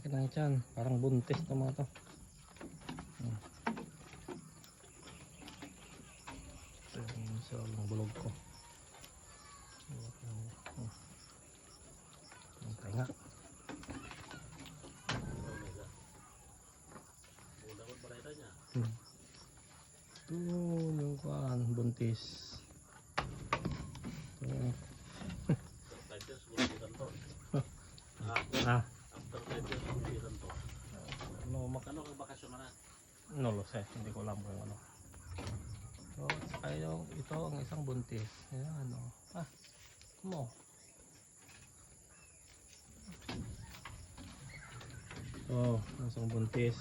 ng tiyan. Parang buntis to mga to. So, yung bulog ko. Ang tainga. Ito yung kuhan, buntis. Ano kang bakasyon na? No lo sé, hindi ko alam kung ano. So, saka yung ito ang isang buntis. Ayan, ano. Mo. Oh, isang buntis.